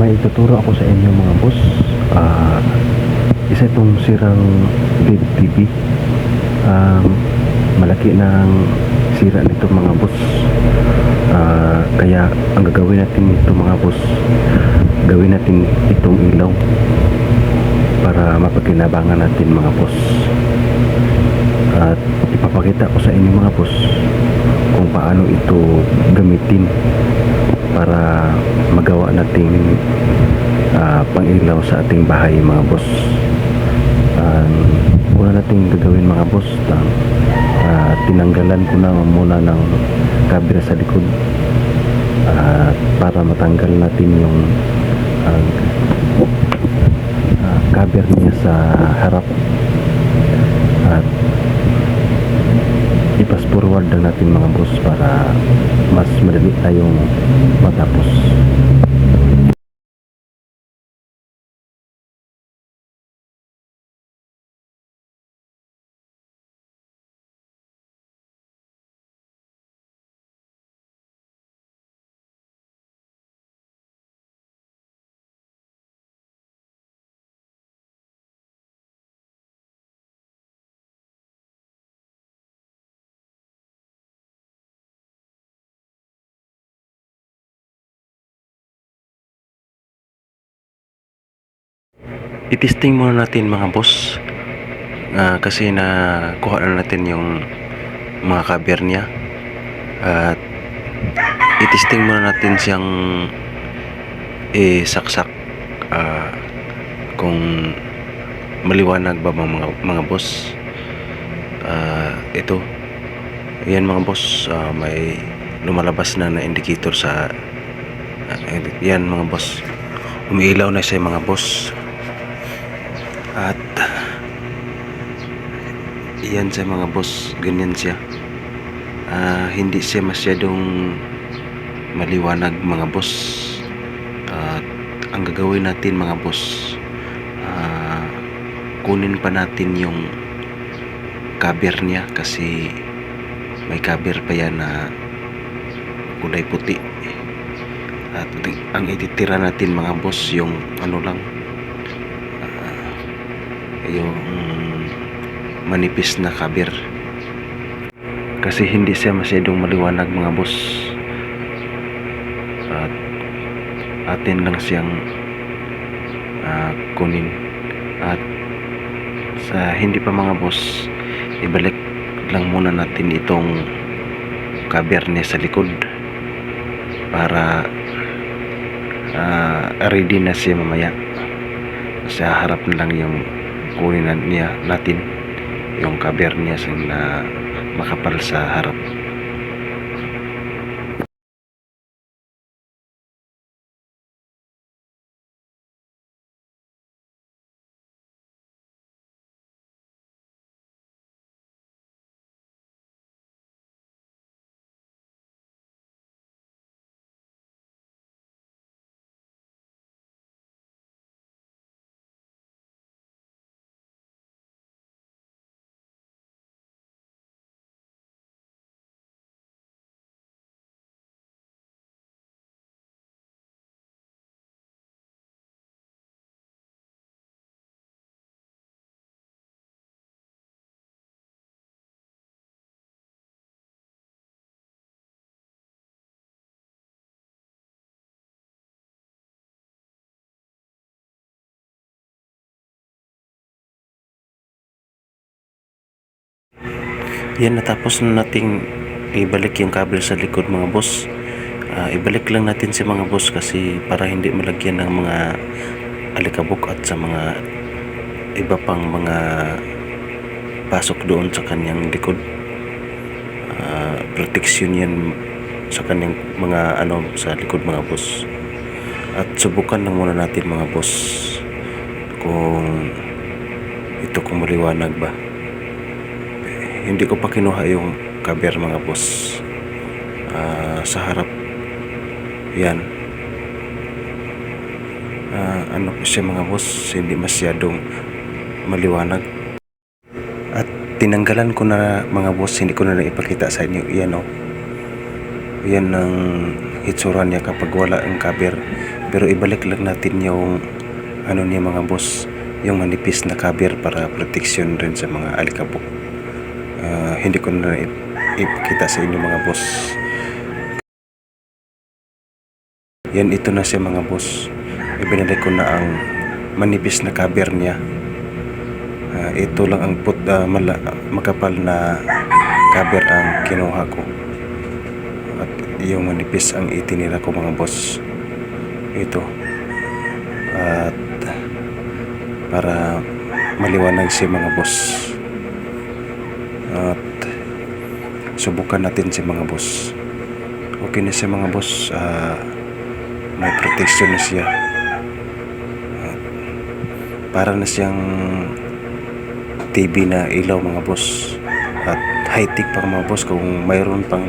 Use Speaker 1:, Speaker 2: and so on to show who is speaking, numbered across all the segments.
Speaker 1: May ituturo ako sa inyo mga boss. Isa itong sirang big TV. Malaki na ang sira nito mga boss. Kaya ang gagawin natin ito mga boss, gawin natin itong ilaw para mapakinabangan natin mga boss. At ipapakita ko sa inyo mga boss kung paano ito gamitin para magawa nating pangilaw sa ating bahay mga boss. Una nating gagawin mga boss, tinanggalan ko na muna ng cover sa likod para matanggal natin yung cover niya sa harap, at i-pass forward lang natin mga boss para mas madali tayong matapos. I-testing muna natin mga boss, kasi na kuha na natin yung mga cover niya, at i-testing muna natin siyang saksak kung maliwanag ba mga boss. Ito, yan mga boss, may lumalabas na indicator sa yan mga boss, umiilaw na siya mga boss. At yan siya mga boss, ganyan siya. Hindi siya masyadong maliwanag mga boss. Ang gagawin natin mga boss, kunin pa natin yung cover niya, kasi may cover pa yan na kulay puti. At ang ititira natin mga boss, yung ano lang, yung manipis na cover, kasi hindi siya masyadong maliwanag mga boss. At atin lang siyang kunin. At sa hindi pa mga boss, ibalik lang muna natin itong cover niya sa likod para ready na siya mamaya. Sa harap na lang yung kunin natin yung cover niya na makapal sa harap. Yan, natapos na nating ibalik yung cable sa likod mga boss. Ibalik lang natin si mga boss, kasi para hindi malagyan ng mga alikabok at sa mga iba pang mga pasok doon sa kanyang likod. Protection yan sa kanyang mga sa likod mga boss. At subukan lang muna natin mga boss kung maliwanag ba. Hindi ko pa kinuha yung cover mga boss sa harap. Yan, ano po siya mga boss, hindi masyadong maliwanag. At tinanggalan ko na mga boss, hindi ko na ipakita sa inyo. Yan yan ang hitsura niya kapag wala ang cover. Pero ibalik lang natin yung ano niya mga boss, yung manipis na cover para protection rin sa mga alikabok. Hindi ko na ipakita sa inyo mga boss. Yan, ito na siya mga boss. Ibinalik ko na ang manipis na cover niya. Ito lang ang makapal na cover ang kinuha ko. At yung manipis ang itinira ko mga boss. Ito. At para maliwanag si mga boss. At subukan natin si mga boss. Okay na siya mga boss. May protection na siya. Para na siyang TV na ilaw mga boss. At high-tech pa mga boss kung mayroon pang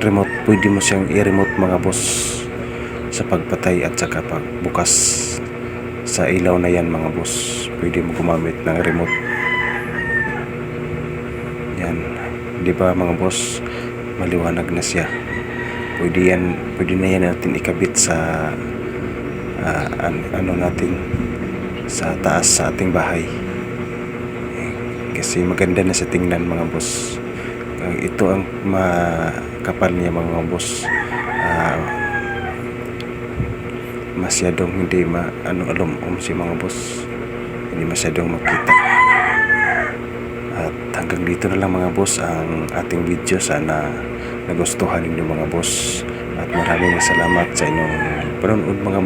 Speaker 1: remote, pwede mo siyang i-remote mga boss sa pagpatay at saka pagbukas sa ilaw na yan mga boss. Pwede mo gumamit ng remote yan, di ba mga boss? Maliwanag na siya. Pwede na yan natin ikabit sa natin sa taas sa ating bahay, kasi maganda na sa tingnan mga boss. Ito ang makapal niya mga boss. Masyadong hindi si mga boss, hindi masyadong makita. At hanggang dito na lang mga boss ang ating video. Sana nagustuhan ninyo mga boss, at maraming salamat sa inyong panonood mga